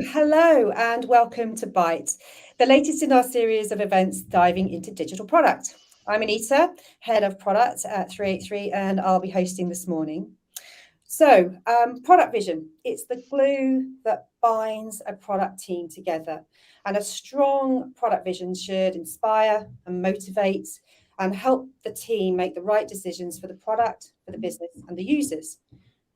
Hello and welcome to Byte, the latest in our series of events diving into digital product. I'm Anita, Head of Product at 383, and I'll be hosting this morning. So, product vision, it's the glue that binds a product team together. And a strong product vision should inspire and motivate and help the team make the right decisions for the product, for the business, and the users.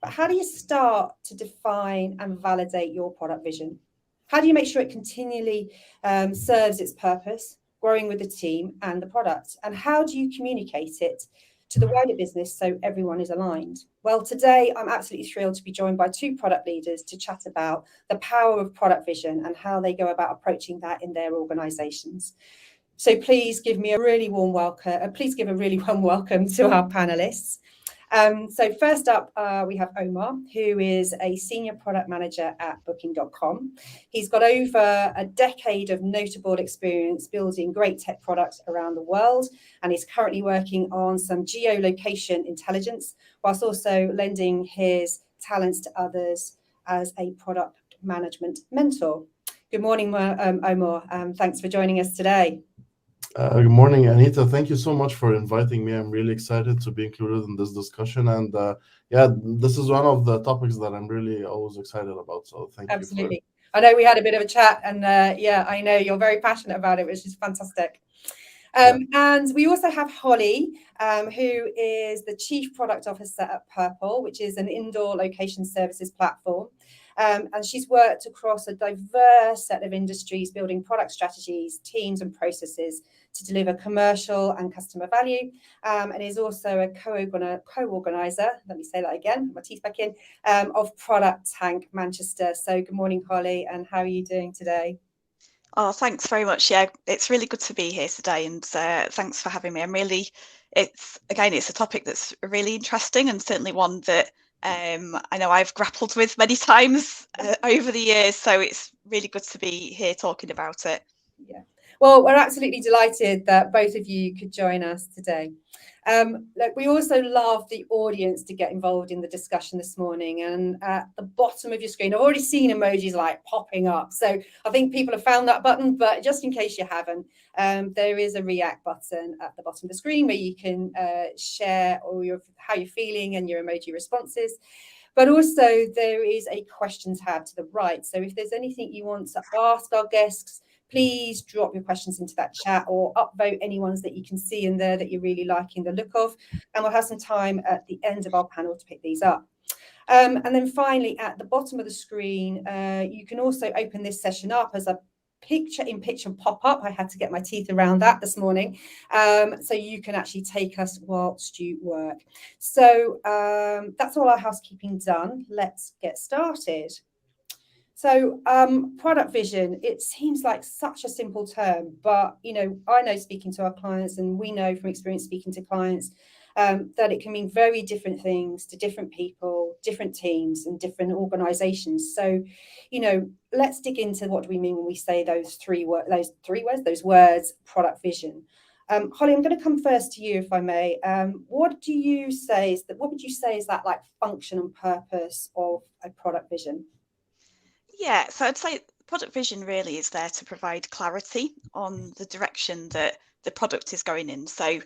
But how do you start to define and validate your product vision? How do you make sure it continually serves its purpose, growing with the team and the product? And how do you communicate it to the wider business so everyone is aligned? Well, today I'm absolutely thrilled to be joined by two product leaders to chat about the power of product vision and how they go about approaching that in their organizations. So please give a really warm welcome to our panelists. So first up, we have Omar, who is a senior product manager at Booking.com. He's got over a decade of notable experience building great tech products around the world, and he's currently working on some geolocation intelligence, whilst also lending his talents to others as a product management mentor. Good morning, Omar. Thanks for joining us today. Good morning, Anita. Thank you so much for inviting me. I'm really excited to be included in this discussion. And this is one of the topics that I'm really always excited about. So thank you. Absolutely. I know we had a bit of a chat and I know you're very passionate about it, which is fantastic. And we also have Holly, who is the Chief Product Officer at Purple, which is an indoor location services platform. And she's worked across a diverse set of industries, building product strategies, teams and processes to deliver commercial and customer value, and is also a co-organizer, let me say that again, put my teeth back in, of Product Tank Manchester. So good morning, Holly, and how are you doing today? Oh, thanks very much. Yeah, it's really good to be here today, and thanks for having me. It's a topic that's really interesting and certainly one that I know I've grappled with many times over the years, so it's really good to be here talking about it. Yeah. Well, we're absolutely delighted that both of you could join us today. We also love the audience to get involved in the discussion this morning. And at the bottom of your screen, I've already seen emojis like popping up. So I think people have found that button, but just in case you haven't, there is a react button at the bottom of the screen where you can share how you're feeling and your emoji responses. But also there is a question tab to the right. So if there's anything you want to ask our guests, please drop your questions into that chat or upvote any ones that you can see in there that you're really liking the look of. And we'll have some time at the end of our panel to pick these up. And then finally, at the bottom of the screen, you can also open this session up as a picture-in-picture pop-up. I had to get my teeth around that this morning. So you can actually take us whilst you work. So that's all our housekeeping done. Let's get started. So product vision, it seems like such a simple term, but, I know speaking to our clients, and we know from experience speaking to clients, that it can mean very different things to different people, different teams and different organizations. So, let's dig into what do we mean when we say those words, product vision. Holly, I'm going to come first to you, if I may. What would you say is that like function and purpose of a product vision? Yeah, so I'd say product vision really is there to provide clarity on the direction that the product is going in. So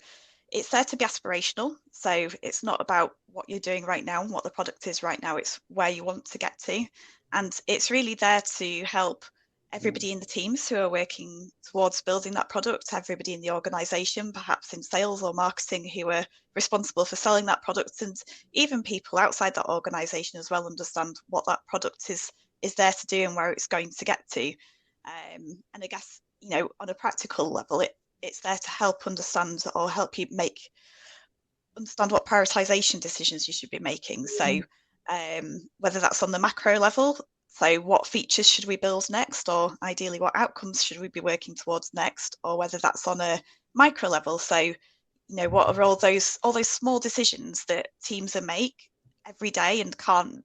it's there to be aspirational. So it's not about what you're doing right now and what the product is right now. It's where you want to get to. And it's really there to help everybody in the teams who are working towards building that product, everybody in the organization, perhaps in sales or marketing, who are responsible for selling that product, and even people outside that organization as well understand what that product is there to do and where it's going to get to. And I guess, on a practical level, it's there to help understand or help you understand what prioritization decisions you should be making. So whether that's on the macro level, so what features should we build next, or ideally what outcomes should we be working towards next, or whether that's on a micro level. So, what are all those small decisions that teams make every day and can't,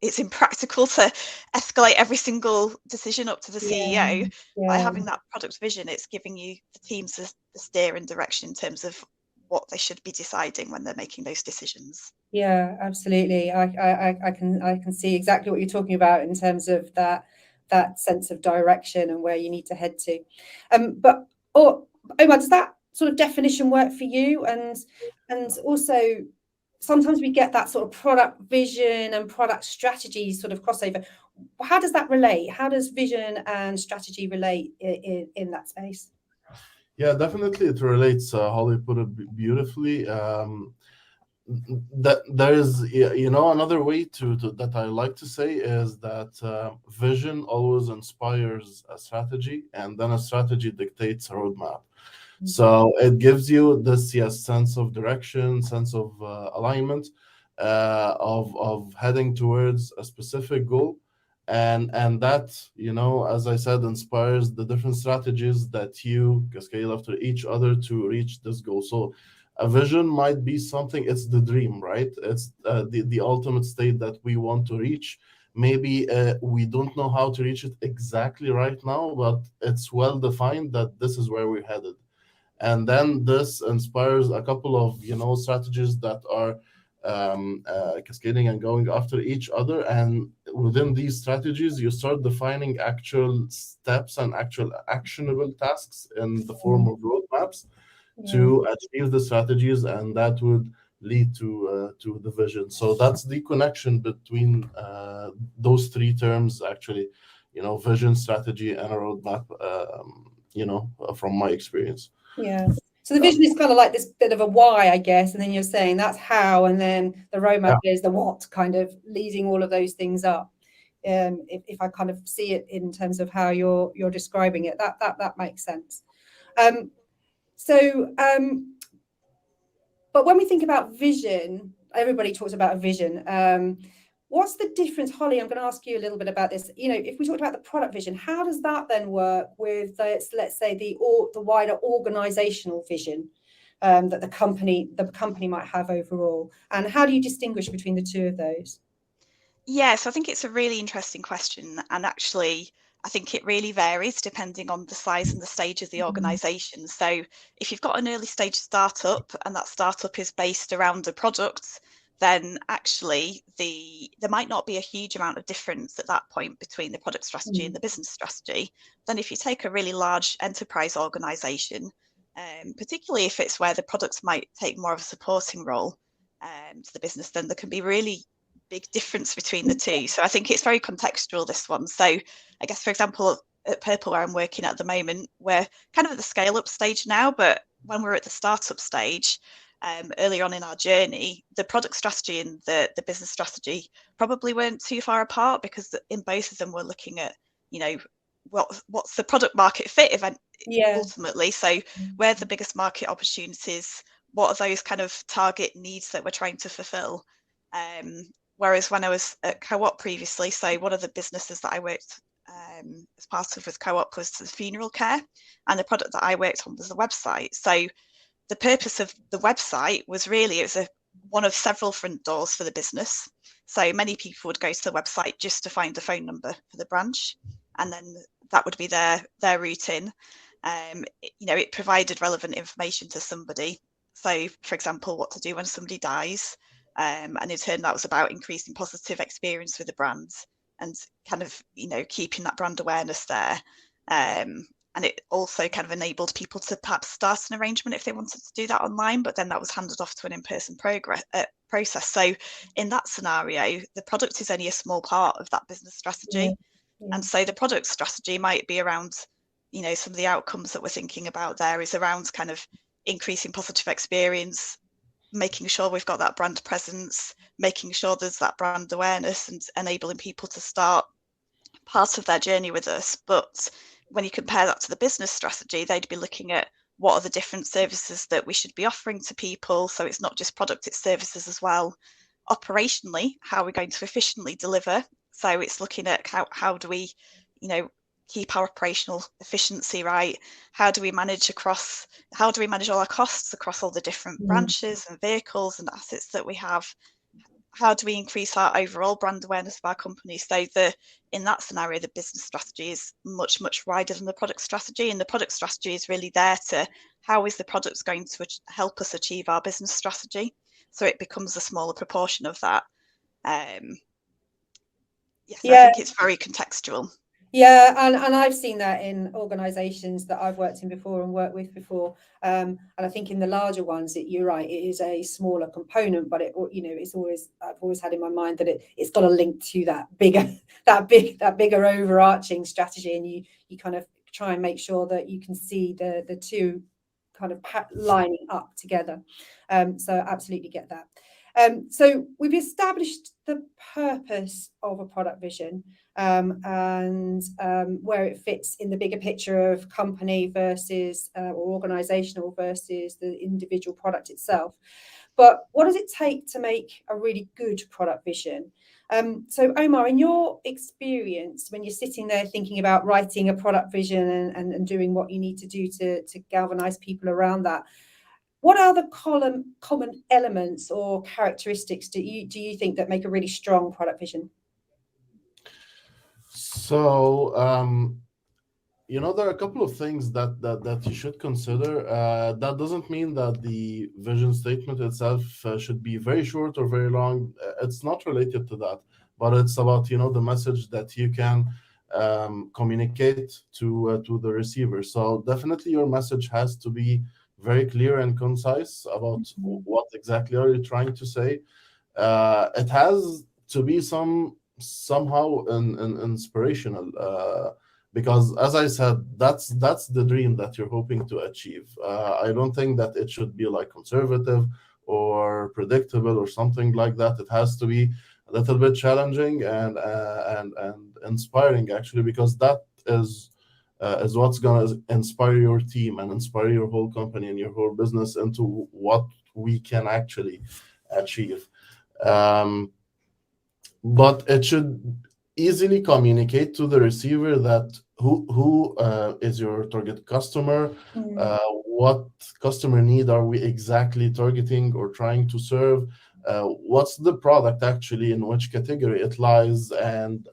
it's impractical to escalate every single decision up to the CEO. By having that product vision, it's giving you the teams the steer and direction in terms of what they should be deciding when they're making those decisions. Yeah, absolutely. I can see exactly what you're talking about in terms of that sense of direction and where you need to head to. But Omar, does that sort of definition work for you? And also sometimes we get that sort of product vision and product strategy sort of crossover. How does that relate? How does vision and strategy relate in that space? Yeah, definitely it relates. Holly put it beautifully. That there is, another way to that I like to say is that vision always inspires a strategy, and then a strategy dictates a roadmap. So it gives you this, yes, sense of direction, sense of alignment, of heading towards a specific goal, and that, as I said, inspires the different strategies that you cascade after each other to reach this goal. So a vision might be something, it's the dream, right? It's the ultimate state that we want to reach. Maybe we don't know how to reach it exactly right now, but it's well defined that this is where we're headed. And then this inspires a couple of strategies that are cascading and going after each other, and within these strategies you start defining actual steps and actual actionable tasks in the form of roadmaps to achieve the strategies, and that would lead to the vision. So that's the connection between those three terms, actually, vision, strategy, and a roadmap, from my experience. Yeah. So the vision is kind of like this bit of a why, I guess, and then you're saying that's how, and then the roadmap is the what, kind of leading all of those things up. If I kind of see it in terms of how you're describing it, that makes sense. But when we think about vision, everybody talks about a vision. What's the difference, Holly? I'm going to ask you a little bit about this. If we talked about the product vision, how does that then work with, let's say, the wider organizational vision that the company might have overall? And how do you distinguish between the two of those? Yes, I think it's a really interesting question. And actually, I think it really varies depending on the size and the stage of the organization. So if you've got an early stage startup and that startup is based around a product, then actually there might not be a huge amount of difference at that point between the product strategy and the business strategy. Then if you take a really large enterprise organization, particularly if it's where the products might take more of a supporting role to the business, then there can be really big difference between the two. So I think it's very contextual, this one. So I guess, for example, at Purple, where I'm working at the moment, we're kind of at the scale up stage now, but when we're at the startup stage, early on in our journey, the product strategy and the business strategy probably weren't too far apart, because in both of them we're looking at, what's the product market fit event ultimately. So where are the biggest market opportunities? What are those kind of target needs that we're trying to fulfill? Whereas when I was at Co-op previously, so one of the businesses that I worked as part of with Co-op was the funeral care, and the product that I worked on was the website. So the purpose of the website was really, it was one of several front doors for the business. So many people would go to the website just to find the phone number for the branch, and then that would be their route in. It provided relevant information to somebody. So, for example, what to do when somebody dies. And in turn, that was about increasing positive experience with the brand and kind of, keeping that brand awareness there. And it also kind of enabled people to perhaps start an arrangement if they wanted to do that online, but then that was handed off to an in-person process. So in that scenario, the product is only a small part of that business strategy. And so the product strategy might be around, some of the outcomes that we're thinking about there is around kind of increasing positive experience, making sure we've got that brand presence, making sure there's that brand awareness, and enabling people to start part of their journey with us. But when you compare that to the business strategy, they'd be looking at what are the different services that we should be offering to people. So it's not just product, it's services as well. Operationally, how are we going to efficiently deliver? So it's looking at how do we, keep our operational efficiency right? How do we manage all our costs across all the different branches and vehicles and assets that we have? How do we increase our overall brand awareness of our company? So in that scenario, the business strategy is much, much wider than the product strategy. And the product strategy is really there to, how is the product going to help us achieve our business strategy? so it becomes a smaller proportion of that. Yes, Yeah. I think it's very contextual. Yeah, and I've seen that in organisations that I've worked in before and worked with before, and I think in the larger ones, you're right, it is a smaller component, but it, you know, it's always, I've always had in my mind that it's got a link to that bigger overarching strategy, and you kind of try and make sure that you can see the two kind of lining up together. So absolutely get that. So we've established the purpose of a product vision, and where it fits in the bigger picture of company versus or organizational versus the individual product itself. But what does it take to make a really good product vision? So Omar, in your experience, when you're sitting there thinking about writing a product vision and doing what you need to do to galvanize people around that, what are the common elements or characteristics do you think that make a really strong product vision? So, there are a couple of things that you should consider. That doesn't mean that the vision statement itself should be very short or very long. It's not related to that, but it's about the message that you can communicate to the receiver. So definitely your message has to be very clear and concise about what exactly are you trying to say. It has to be somehow inspirational, because as I said, that's the dream that you're hoping to achieve. I don't think that it should be like conservative or predictable or something like that. It has to be a little bit challenging and inspiring, actually, because that is what's going to inspire your team and inspire your whole company and your whole business into what we can actually achieve. But it should easily communicate to the receiver that who is your target customer, what customer need are we exactly targeting or trying to serve, what's the product actually, in which category it lies, and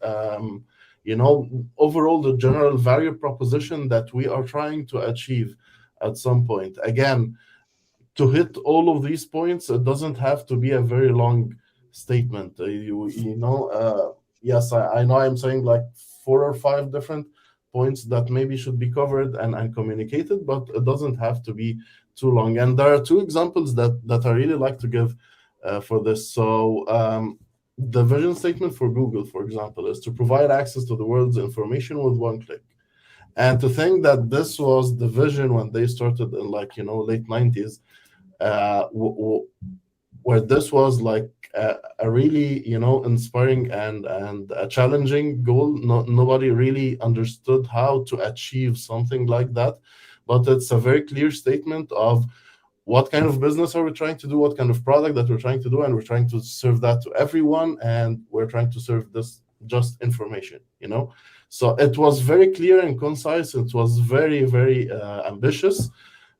overall the general value proposition that we are trying to achieve at some point. Again, to hit all of these points, it doesn't have to be a very long statement. Yes, I know I'm saying like 4 or 5 different points that maybe should be covered and communicated, but it doesn't have to be too long. And there are 2 examples that I really like to give for this. So the vision statement for Google, for example, is to provide access to the world's information with one click. And to think that this was the vision when they started in late 90s, where this was like a really inspiring and a challenging goal. Nobody really understood how to achieve something like that, but it's a very clear statement of what kind of business are we trying to do, what kind of product that we're trying to do, and we're trying to serve that to everyone, and we're trying to serve this just information. So it was very clear and concise. It was very, very ambitious.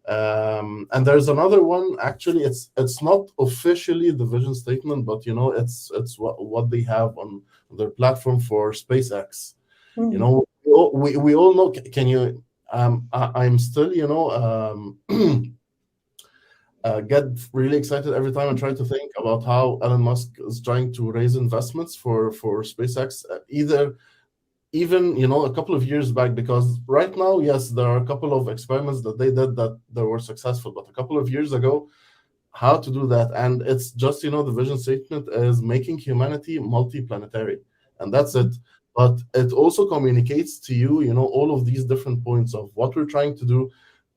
And there's another one. Actually, it's not officially the vision statement, but it's what they have on their platform for SpaceX. We all know. Can you? I'm still get really excited every time I try to think about how Elon Musk is trying to raise investments for SpaceX. Even a couple of years back, because right now, yes, there are a couple of experiments that they did that were successful, but a couple of years ago, how to do that? And it's just the vision statement is making humanity multi-planetary, and that's it. But it also communicates to you all of these different points of what we're trying to do,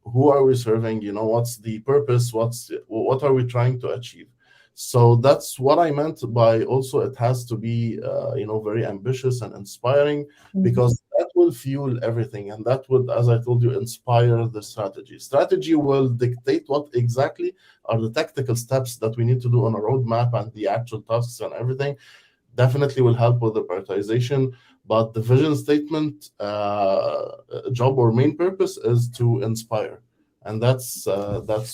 who are we serving, what's the purpose, what are we trying to achieve. So that's what I meant by also it has to be very ambitious and inspiring, because that will fuel everything, and that would, as I told you, inspire the strategy. Strategy will dictate what exactly are the tactical steps that we need to do on a roadmap, and the actual tasks and everything definitely will help with the prioritization. But the vision statement job or main purpose is to inspire. And that's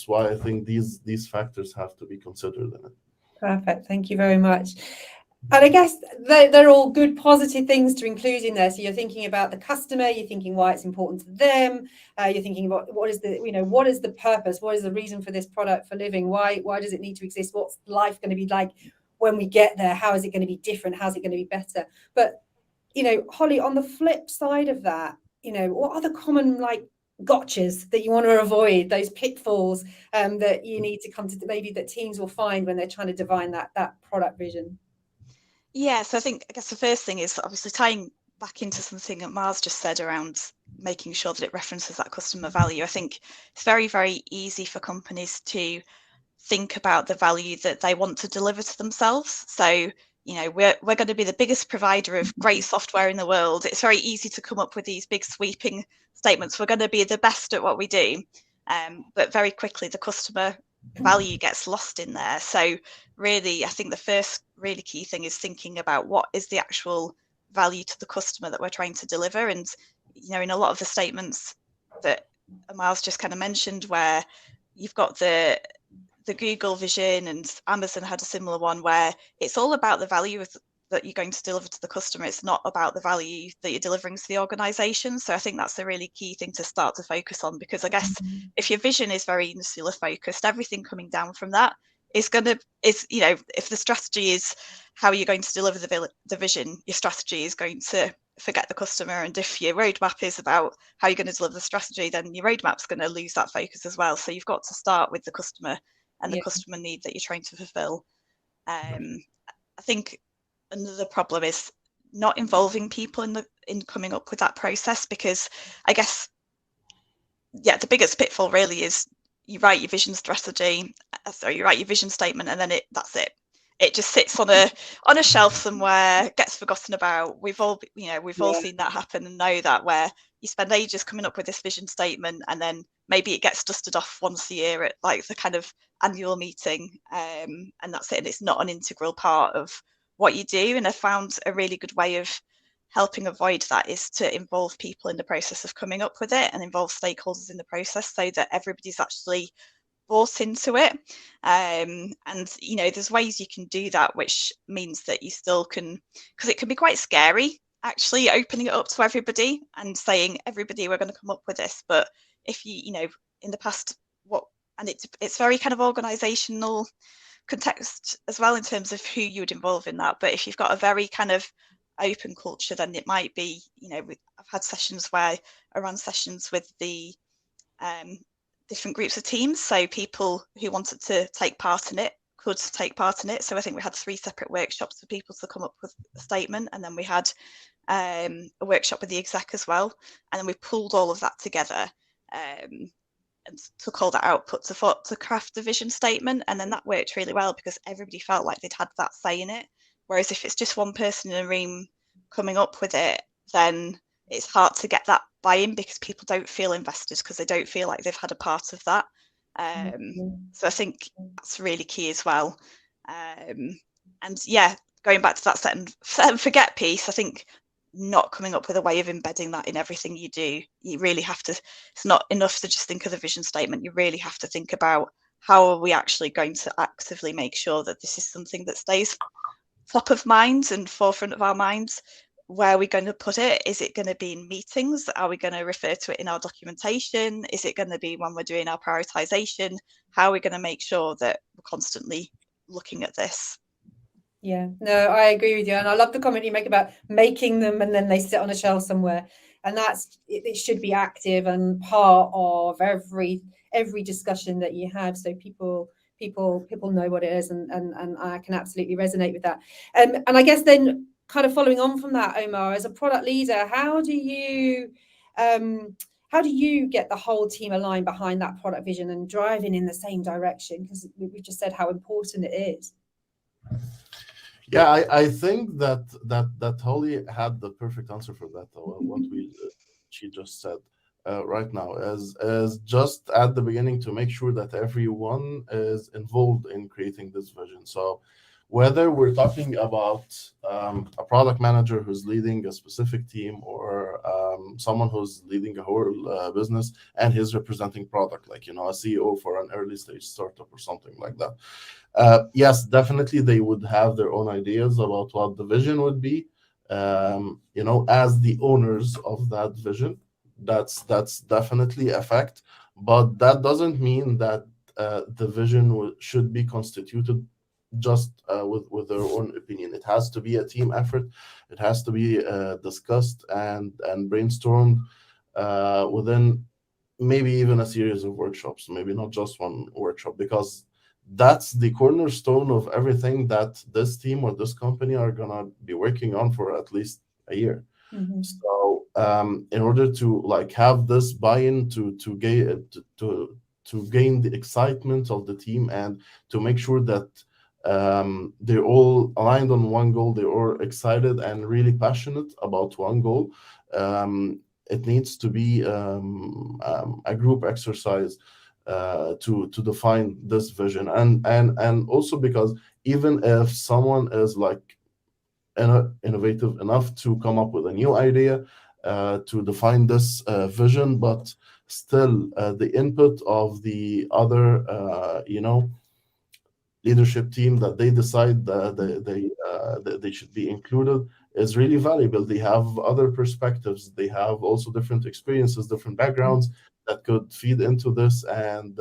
why I think these factors have to be considered in it. Perfect. Thank you very much. And I guess they're all good, positive things to include in there. So you're thinking about the customer, you're thinking why it's important to them, you're thinking about what is the purpose, what is the reason for this product for living, why does it need to exist, what's life going to be like when we get there, how is it going to be different, how's it going to be better. But Holly, on the flip side of that, what are the common gotchas that you want to avoid, those pitfalls that you need to come to, maybe that teams will find when they're trying to define that product vision? Yeah, so I guess the first thing is obviously tying back into something that Mars just said around making sure that it references that customer value. I think it's very, very easy for companies to think about the value that they want to deliver to themselves. So, we're going to be the biggest provider of great software in the world. It's very easy to come up with these big sweeping statements. We're going to be the best at what we do. But very quickly, the customer value gets lost in there. So really, I think the first really key thing is thinking about what is the actual value to the customer that we're trying to deliver. And, in a lot of the statements that Amal's just kind of mentioned, where you've got the Google vision, and Amazon had a similar one, where it's all about the value that you're going to deliver to the customer. It's not about the value that you're delivering to the organization. So I think that's a really key thing to start to focus on, because I guess if your vision is very insular focused, everything coming down from that is if the strategy is how you're going to deliver the vision, your strategy is going to forget the customer. And if your roadmap is about how you're going to deliver the strategy, then your roadmap's going to lose that focus as well. So you've got to start with the customer and the customer need that you're trying to fulfill. I think another problem is not involving people in coming up with that process, because I guess, the biggest pitfall really is you write your vision strategy, you write your vision statement, and then that's it. It just sits on a shelf somewhere, gets forgotten about. We've all seen that happen and know that, where you spend ages coming up with this vision statement, and then maybe it gets dusted off once a year at the kind of annual meeting, and that's it. And it's not an integral part of what you do. And I found a really good way of helping avoid that is to involve people in the process of coming up with it, and involve stakeholders in the process, so that everybody's actually bought into it. And there's ways you can do that, which means that you still can, because it can be quite scary actually opening it up to everybody and saying, everybody, we're going to come up with this. But if in the past, it's very kind of organizational context as well in terms of who you would involve in that. But if you've got a very kind of open culture, then it might be, I've had sessions where I ran sessions with the different groups of teams, so people who wanted to take part in it could take part in it. So I think we had 3 separate workshops for people to come up with a statement, and then we had a workshop with the exec as well, and then we pulled all of that together and took all that output to craft the vision statement. And then that worked really well, because everybody felt like they'd had that say in it. Whereas if it's just one person in a room coming up with it, then it's hard to get that buy-in, because people don't feel invested, because they don't feel like they've had a part of that. So I think that's really key as well. And going back to that set and forget piece, I think not coming up with a way of embedding that in everything you do. You really have to, it's not enough to just think of the vision statement. You really have to think about, how are we actually going to actively make sure that this is something that stays top of mind and forefront of our minds? Where are we going to put it? Is it going to be in meetings? Are we going to refer to it in our documentation? Is it going to be when we're doing our prioritization? How are we going to make sure that we're constantly looking at this? Yeah, no, I agree with you. And I love the comment you make about making them and then they sit on a shelf somewhere. And it should be active and part of every discussion that you have, so people know what it is, and I can absolutely resonate with that. And I guess then, kind of following on from that, Omar, as a product leader, how do you get the whole team aligned behind that product vision and driving in the same direction? Because we've just said how important it is. Yeah, I think that Holly had the perfect answer for that. What she just said right now is just at the beginning, to make sure that everyone is involved in creating this vision. So whether we're talking about a product manager who's leading a specific team, or someone who's leading a whole business and he's representing product, like, you know, a CEO for an early stage startup or something like that. Yes, definitely they would have their own ideas about what the vision would be, you know, as the owners of that vision. That's definitely a fact, but that doesn't mean that the vision should be constituted just with their own opinion. It has to be a team effort. It has to be discussed and brainstormed within maybe even a series of workshops, maybe not just one workshop, because that's the cornerstone of everything that this team or this company are gonna be working on for at least a year. Mhm. So in order to like have this buy-in to gain the excitement of the team and to make sure that they're all aligned on one goal, they're all excited and really passionate about one goal, it needs to be a group exercise to define this vision, and also because even if someone is like innovative enough to come up with a new idea to define this vision, but still the input of the other you know, leadership team that they decide that they should be included is really valuable. They have other perspectives. They have also different experiences, different backgrounds that could feed into this and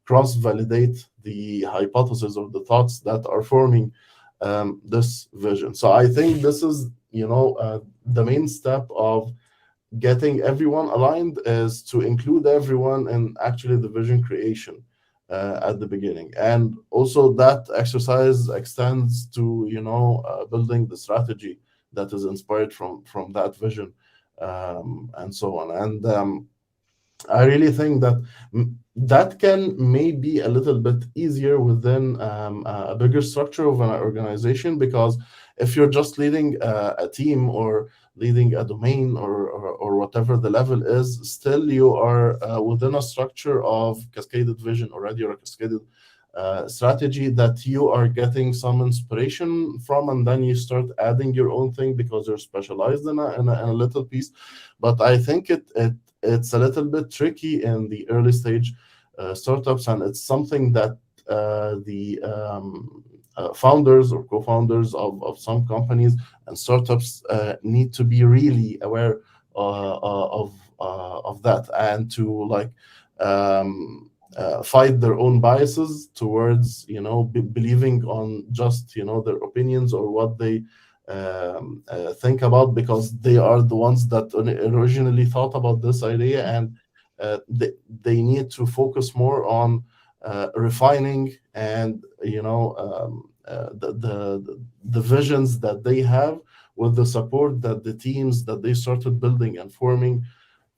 cross-validate the hypothesis or the thoughts that are forming this vision. So I think this is, you know, the main step of getting everyone aligned is to include everyone in actually the vision creation at the beginning, and also that exercise extends to, you know, building the strategy that is inspired from that vision, and so on. And I really think that that can maybe a little bit easier within a bigger structure of an organization, because if you're just leading a team or leading a domain or whatever the level is, still you are within a structure of cascaded vision already, or a cascaded strategy that you are getting some inspiration from, and then you start adding your own thing because you're specialized in a little piece. But I think it's a little bit tricky in the early stage startups, and it's something that the founders or co-founders of some companies and startups need to be really aware of that, and to like fight their own biases towards, you know, believing on just, you know, their opinions or what they think about, because they are the ones that originally thought about this idea, and they need to focus more on refining and, you know, the visions that they have, with the support that the teams that they started building and forming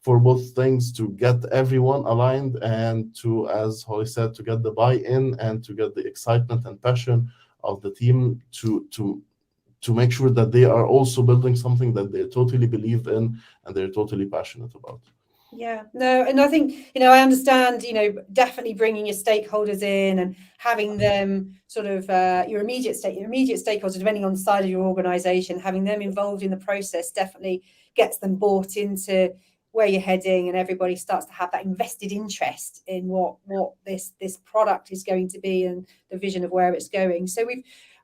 for both things, to get everyone aligned and to, as Holly said, to get the buy-in and to get the excitement and passion of the team to make sure that they are also building something that they totally believe in and they're totally passionate about. Yeah, no, and I think, you know, I understand, you know, definitely bringing your stakeholders in and having them sort of your immediate stakeholders, depending on the side of your organization, having them involved in the process definitely gets them bought into where you're heading, and everybody starts to have that invested interest in what this product is going to be and the vision of where it's going. So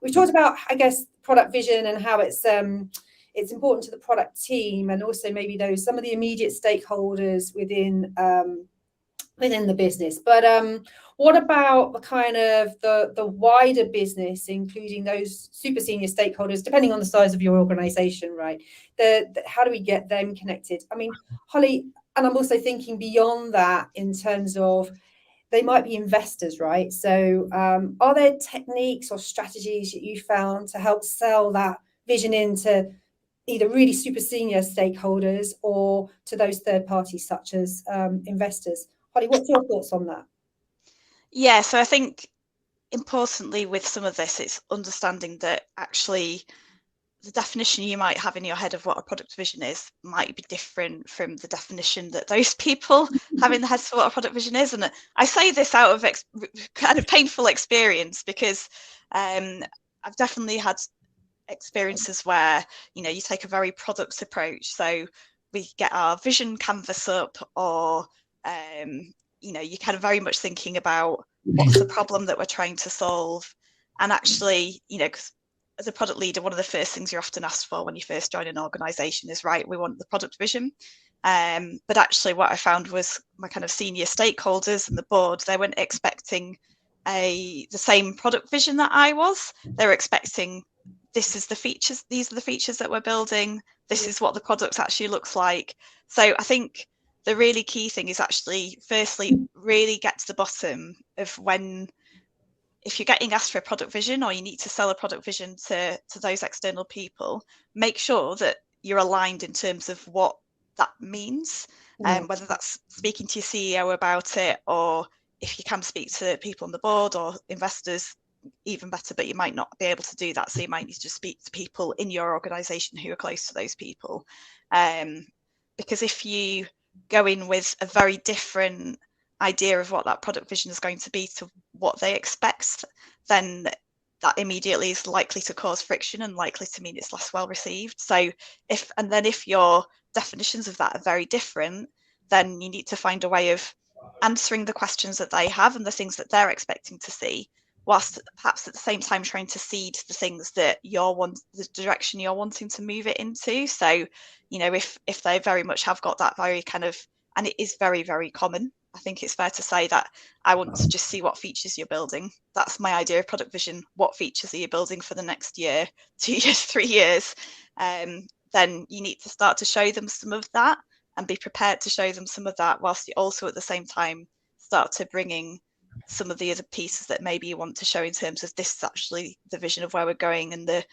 we've talked about, I guess, product vision and how it's important to the product team, and also maybe some of the immediate stakeholders within the business. But what about the kind of the wider business, including those super senior stakeholders, depending on the size of your organization, right? How do we get them connected? I mean, Holly, and I'm also thinking beyond that in terms of they might be investors, right? So are there techniques or strategies that you found to help sell that vision into either really super senior stakeholders or to those third parties such as investors? Holly, what's your thoughts on that? Yeah, so I think importantly with some of this, it's understanding that actually the definition you might have in your head of what a product vision is might be different from the definition that those people have in their heads for what a product vision is. And I say this out of kind of painful experience, because I've definitely had experiences where, you know, you take a very product approach. So we get our vision canvas up, or you're kind of very much thinking about what's the problem that we're trying to solve. And actually, 'cause as a product leader, one of the first things you're often asked for when you first join an organization is, right, we want the product vision. But actually what I found was my kind of senior stakeholders and the board, they weren't expecting the same product vision that I was. They were expecting, these are the features that we're building, this is what the product actually looks like. So I think the really key thing is actually, firstly, really get to the bottom of if you're getting asked for a product vision, or you need to sell a product vision to those external people, make sure that you're aligned in terms of what that means, whether that's speaking to your CEO about it, or if you can speak to people on the board or investors, even better, but you might not be able to do that. So you might need to just speak to people in your organization who are close to those people. Because if you go in with a very different idea of what that product vision is going to be to what they expect, then that immediately is likely to cause friction and likely to mean it's less well received. So if your definitions of that are very different, then you need to find a way of answering the questions that they have and the things that they're expecting to see, whilst perhaps at the same time trying to seed the things that the direction you're wanting to move it into. So, if they very much have got that very kind of, and it is very, very common, I think it's fair to say that I want to just see what features you're building. That's my idea of product vision. What features are you building for the next year, 2 years, 3 years? Then you need to start to show them some of that and be prepared to show them some of that, whilst you also at the same time start to bringing some of the other pieces that maybe you want to show in terms of, this is actually the vision of where we're going and the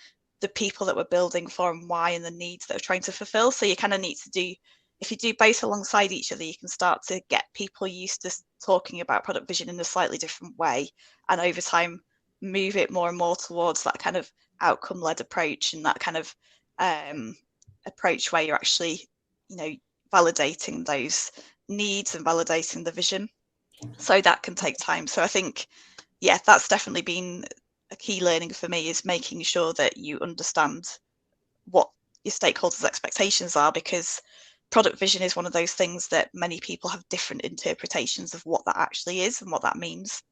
people that we're building for and why, and the needs that we're trying to fulfill. So you kind of need to do, if you do both alongside each other, you can start to get people used to talking about product vision in a slightly different way, and over time move it more and more towards that kind of outcome-led approach, and that kind of approach where you're actually, validating those needs and validating the vision. So that can take time. So I think, that's definitely been a key learning for me, is making sure that you understand what your stakeholders' expectations are, because product vision is one of those things that many people have different interpretations of what that actually is and what that means.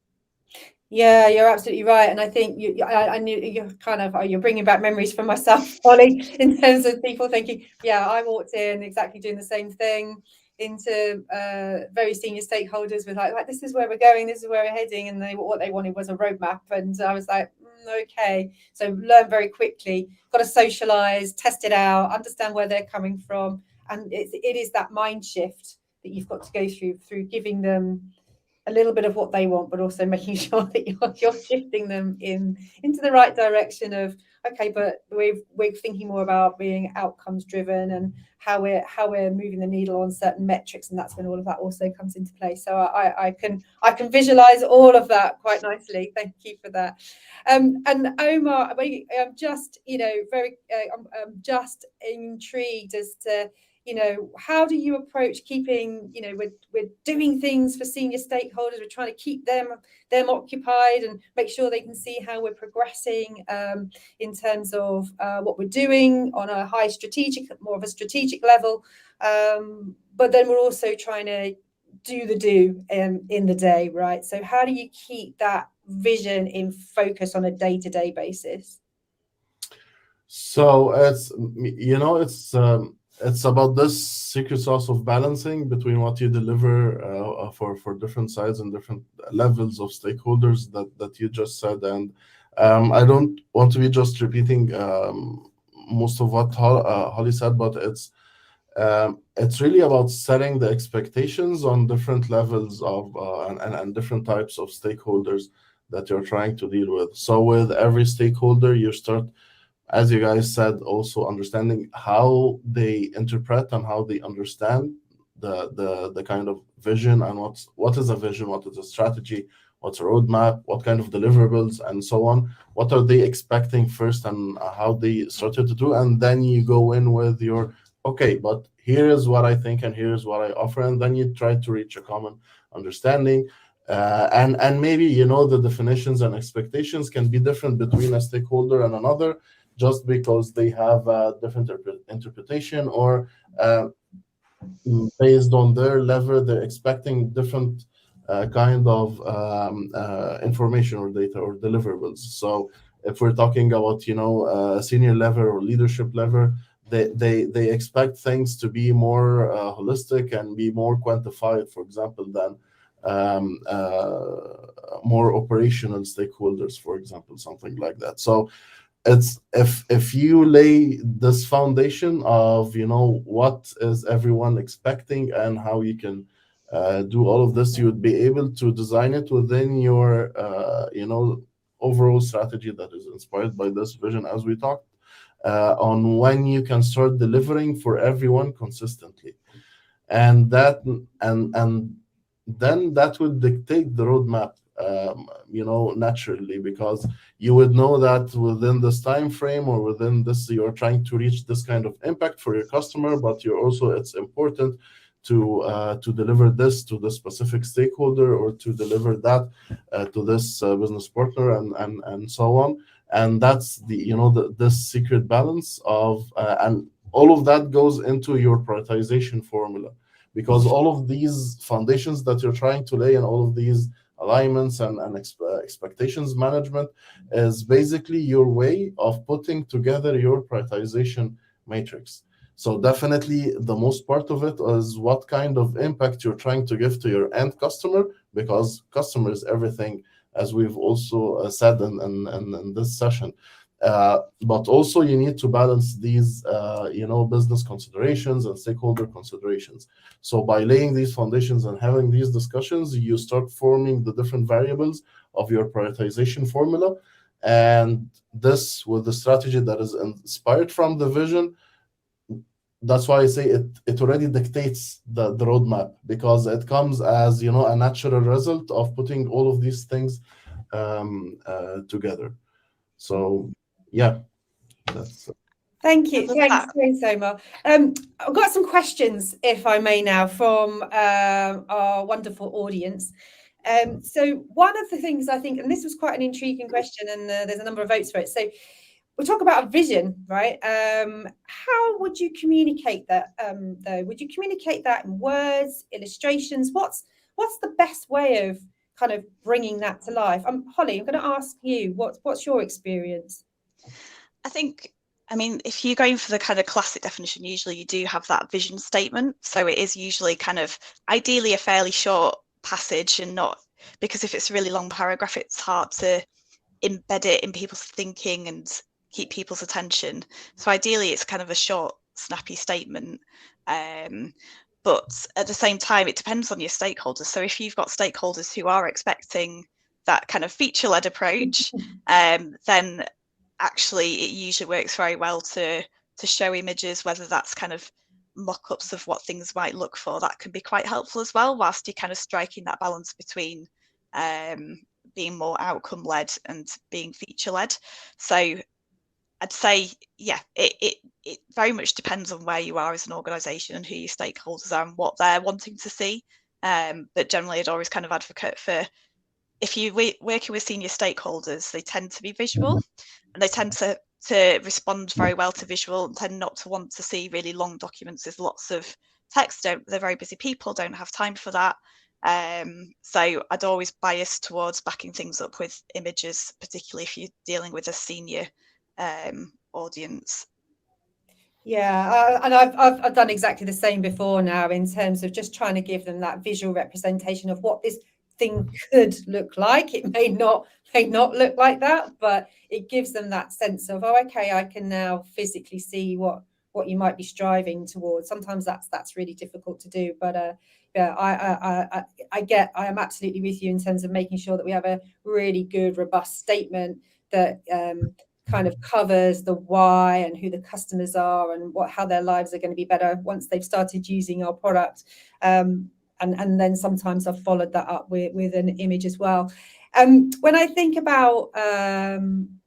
Yeah, you're absolutely right, and I think I knew you're bringing back memories from myself, Holly, in terms of people thinking, I walked in exactly doing the same thing into very senior stakeholders with like this is where we're going, this is where we're heading, and what they wanted was a roadmap, and I was like, okay. So learn very quickly, got to socialize, test it out, understand where they're coming from, and it is that mind shift that you've got to go through giving them a little bit of what they want, but also making sure that you're shifting them into the right direction of, okay, but we're thinking more about being outcomes driven and how we're moving the needle on certain metrics, and that's when all of that also comes into play. So I can visualize all of that quite nicely. Thank you for that. And Omar, I'm just I'm just intrigued as to, how do you approach keeping, we're doing things for senior stakeholders, we're trying to keep them occupied and make sure they can see how we're progressing in terms of what we're doing on a more of a strategic level, but then we're also trying to do in the day, right? So how do you keep that vision in focus on a day-to-day basis? So it's about this secret sauce of balancing between what you deliver for different sides and different levels of stakeholders that you just said. And I don't want to be just repeating most of what Holly said, but it's really about setting the expectations on different levels of and different types of stakeholders that you're trying to deal with. So with every stakeholder, you start, as you guys said, also understanding how they interpret and how they understand the kind of vision, and what is a vision, what is a strategy, what's a roadmap, what kind of deliverables, and so on. What are they expecting first, and how they started to do, and then you go in with your, okay, but here is what I think, and here is what I offer, and then you try to reach a common understanding. And maybe, the definitions and expectations can be different between a stakeholder and another, just because they have a different interpretation, or based on their level, they're expecting different kind of information or data or deliverables. So if we're talking about, senior level or leadership level, they expect things to be more holistic and be more quantified, for example, than more operational stakeholders, for example, something like that. So it's if you lay this foundation of what is everyone expecting and how you can do all of this, you would be able to design it within your overall strategy that is inspired by this vision, as we talked on when you can start delivering for everyone consistently. And then that would dictate the roadmap, naturally, because you would know that within this time frame or within this, you're trying to reach this kind of impact for your customer, but it's important to deliver this to the specific stakeholder, or to deliver that to this business partner, and so on. And that's this secret balance of and all of that goes into your prioritization formula, because all of these foundations that you're trying to lay and all of these alignments and expectations management is basically your way of putting together your prioritization matrix. So definitely the most part of it is what kind of impact you're trying to give to your end customer, because customer is everything, as we've also said in this session. But also you need to balance these, business considerations and stakeholder considerations. So by laying these foundations and having these discussions, you start forming the different variables of your prioritization formula. And this, with the strategy that is inspired from the vision, that's why I say it already dictates the roadmap, because it comes as a natural result of putting all of these things together. So yeah, that's Thank you. Thanks, Omar. I've got some questions, if I may now, from our wonderful audience. So one of the things I think, and this was quite an intriguing question, and there's a number of votes for it. So we talk about a vision, right? How would you communicate that, though? Would you communicate that in words, illustrations? What's the best way of kind of bringing that to life? Holly, I'm going to ask you, what's your experience? I mean, if you're going for the kind of classic definition, usually you do have that vision statement. So it is usually kind of ideally a fairly short passage, and not, because if it's a really long paragraph, it's hard to embed it in people's thinking and keep people's attention. So ideally it's kind of a short, snappy statement. But at the same time, it depends on your stakeholders. So if you've got stakeholders who are expecting that kind of feature-led approach, then actually it usually works very well to show images, whether that's kind of mock-ups of what things might look for. That can be quite helpful as well, whilst you're kind of striking that balance between being more outcome-led and being feature-led. So I'd say, yeah, it very much depends on where you are as an organisation and who your stakeholders are and what they're wanting to see. But generally, I'd always kind of advocate for, if you're working with senior stakeholders, they tend to be visual, and they tend to respond very well to visual, and tend not to want to see really long documents with lots of text. They're very busy people, don't have time for that. So I'd always bias towards backing things up with images, particularly if you're dealing with a senior audience. Yeah, and I've done exactly the same before now, in terms of just trying to give them that visual representation of what this thing could look like. It may not look like that, but it gives them that sense of, oh, okay, I can now physically see what you might be striving towards. Sometimes that's really difficult to do, but yeah, I am absolutely with you in terms of making sure that we have a really good, robust statement that kind of covers the why and who the customers are and how their lives are going to be better once they've started using our product. And then sometimes I've followed that up with an image as well. When I think about,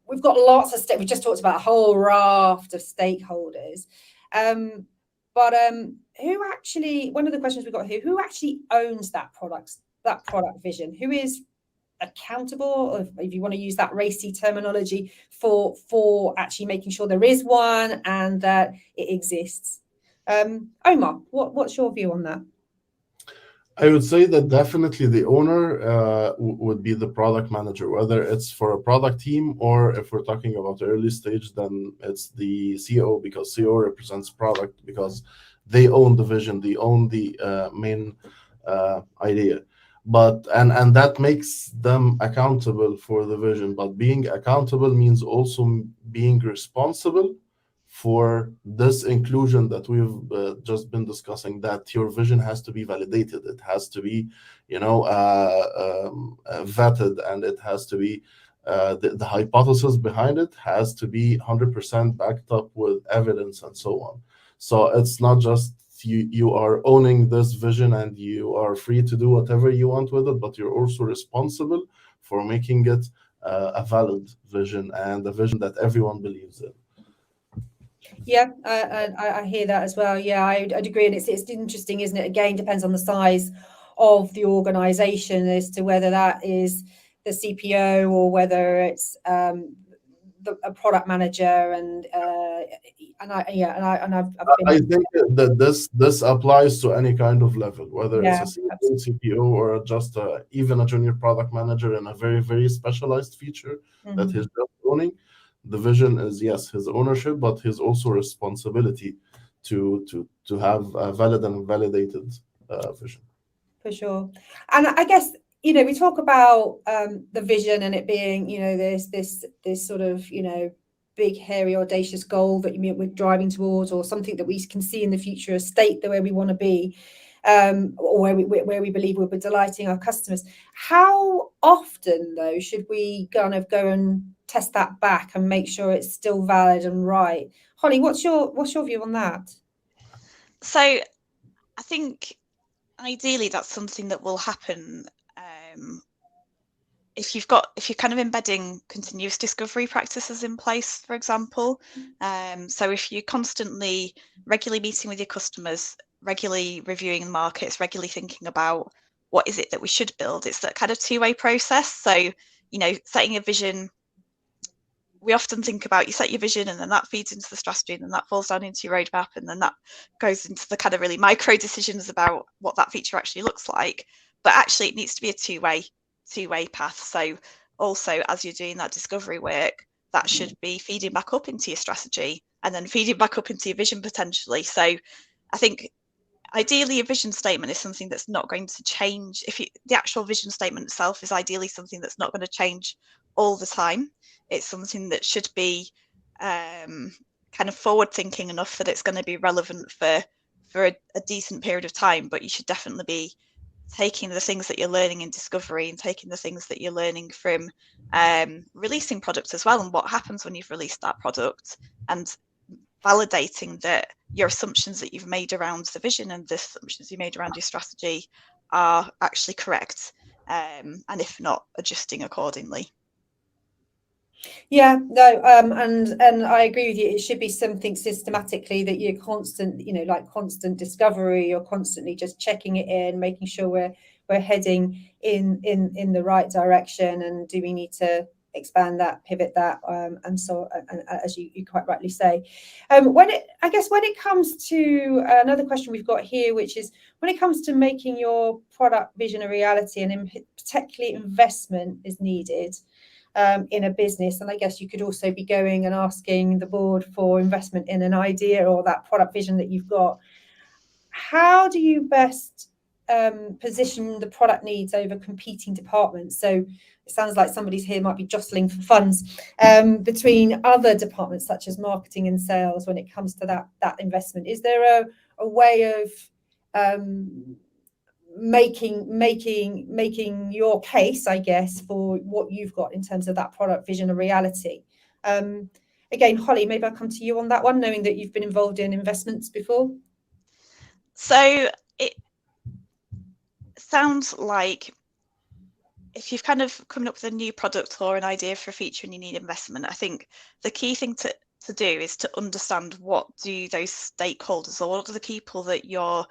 we've got lots of we just talked about a whole raft of stakeholders, but who actually? One of the questions we've got here: who actually owns that product vision? Who is accountable, or if you want to use that racy terminology, for actually making sure there is one and that it exists? Omar, what's your view on that? I would say that definitely the owner would be the product manager, whether it's for a product team or if we're talking about early stage, then it's the CEO, because CEO represents product, because they own the vision, they own the main idea. But and that makes them accountable for the vision. But being accountable means also being responsible for this inclusion that we've just been discussing, that your vision has to be validated, it has to be vetted, and it has to be the hypothesis behind it has to be 100% backed up with evidence and so on. So it's not just you are owning this vision and you are free to do whatever you want with it, but you're also responsible for making it a valid vision and a vision that everyone believes in. Yeah, I hear that as well. Yeah, I'd agree. And it's interesting, isn't it? Again, depends on the size of the organization as to whether that is the CPO or whether it's a product manager. I think that this applies to any kind of level, whether Yeah, it's a CPO or just even a junior product manager in a very, very specialized feature that he's just owning. The vision is, yes, his ownership, but his also responsibility to have a valid and validated vision. For sure. And I guess, we talk about the vision and it being, this sort of, big, hairy, audacious goal that we're driving towards, or something that we can see in the future, a state where we want to be, or where we believe we'll be delighting our customers. How often, though, should we kind of go and test that back and make sure it's still valid and right? Holly, what's your view on that? So I think ideally that's something that will happen if you're kind of embedding continuous discovery practices in place, for example. So if you're constantly regularly meeting with your customers, regularly reviewing markets, regularly thinking about what is it that we should build, it's that kind of two-way process. So, setting a vision, we often think about, you set your vision and then that feeds into the strategy and then that falls down into your roadmap and then that goes into the kind of really micro decisions about what that feature actually looks like. But actually it needs to be a two-way path. So also, as you're doing that discovery work, that should be feeding back up into your strategy and then feeding back up into your vision potentially. So I think ideally a vision statement is something that's not going to change. The actual vision statement itself is ideally something that's not going to change all the time. It's something that should be kind of forward thinking enough that it's going to be relevant for a decent period of time, but you should definitely be taking the things that you're learning in discovery and taking the things that you're learning from releasing products as well, and what happens when you've released that product, and validating that your assumptions that you've made around the vision and the assumptions you made around your strategy are actually correct, and if not, adjusting accordingly. Yeah, no, and I agree with you. It should be something systematically that you're constant, like constant discovery. You're constantly just checking it in, making sure we're heading in the right direction. And do we need to expand that, pivot that, and so, and as you quite rightly say, when it comes to another question we've got here, which is when it comes to making your product vision a reality, and particularly investment is needed in a business. And I guess you could also be going and asking the board for investment in an idea or that product vision that you've got. How do you best position the product needs over competing departments? So it sounds like somebody's here might be jostling for funds between other departments such as marketing and sales when it comes to that investment. Is there a way of making your case, I guess, for what you've got in terms of that product vision a reality? Again, Holly, maybe I'll come to you on that one, knowing that you've been involved in investments before. So it sounds like if you've kind of come up with a new product or an idea for a feature and you need investment, I think the key thing to do is to understand what do those stakeholders or what are the people that you're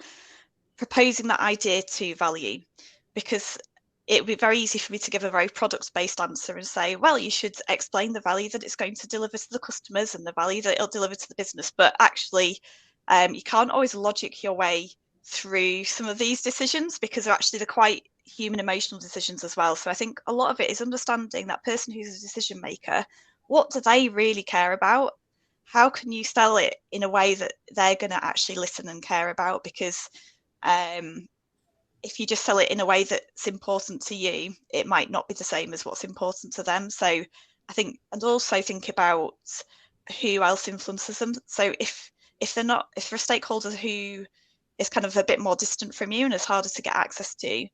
proposing that idea to value. Because it would be very easy for me to give a very product-based answer and say, well, you should explain the value that it's going to deliver to the customers and the value that it'll deliver to the business. But actually, You can't always logic your way through some of these decisions because they're quite human emotional decisions as well. So I think a lot of it is understanding that person who's a decision maker, what do they really care about? How can you sell it in a way that they're going to actually listen and care about? Because if you just sell it in a way that's important to you, it might not be the same as what's important to them. So I think, and also think about who else influences them. So if they're a stakeholder who is kind of a bit more distant from you and is harder to get access to,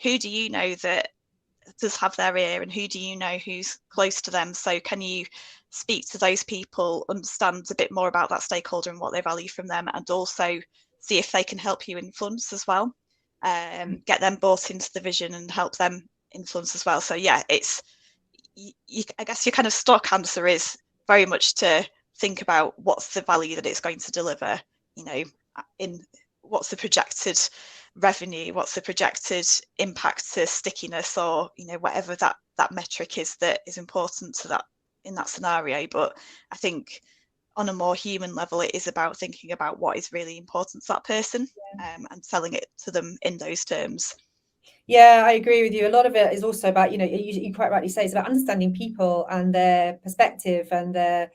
who do you know that does have their ear, and who do you know who's close to them? So can you speak to those people, understand a bit more about that stakeholder and what they value from them, and also see if they can help you influence as well, get them bought into the vision and help them influence as well. So yeah, it's I guess your kind of stock answer is very much to think about what's the value that it's going to deliver, you know, in what's the projected revenue, what's the projected impact to stickiness, or, you know, whatever that metric is that is important to that in that scenario. But I think on a more human level, it is about thinking about what is really important to that person, and selling it to them in those terms. Yeah, I agree with you. A lot of it is also about, you know, you quite rightly say, it's about understanding people and their perspective and their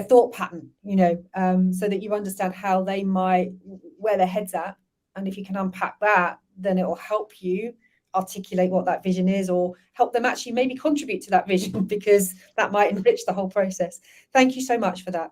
thought pattern, you know, so that you understand how they might, where their head's at. And if you can unpack that, then it will help you articulate what that vision is, or help them actually maybe contribute to that vision, because that might enrich the whole process. Thank you so much for that.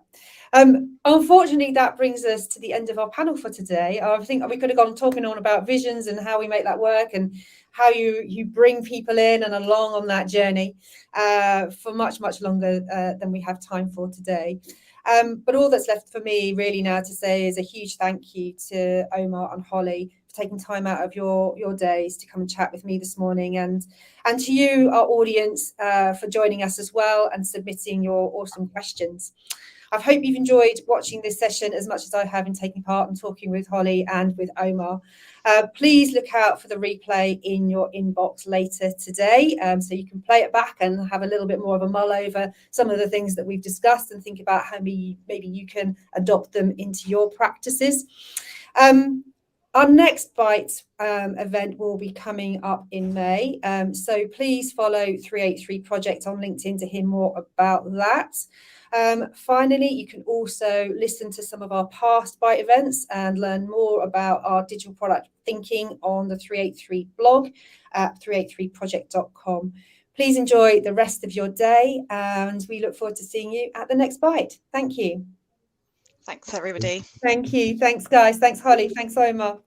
Unfortunately, that brings us to the end of our panel for today. I think we could have gone talking on about visions and how we make that work, and how you bring people in and along on that journey for much longer than we have time for today. But all that's left for me really now to say is a huge thank you to Omar and Holly for taking time out of your days to come and chat with me this morning, and to you, our audience, for joining us as well and submitting your awesome questions. I hope you've enjoyed watching this session as much as I have in taking part and talking with Holly and with Omar. Please look out for the replay in your inbox later today, so you can play it back and have a little bit more of a mull over some of the things that we've discussed, and think about how maybe you can adopt them into your practices. Our next Byte event will be coming up in May, so please follow 383 Project on LinkedIn to hear more about that. Finally, you can also listen to some of our past Byte events and learn more about our digital product thinking on the 383 blog at 383project.com. Please enjoy the rest of your day, and we look forward to seeing you at the next Byte. Thank you. Thanks, everybody. Thank you. Thanks, guys. Thanks, Holly. Thanks, Omar.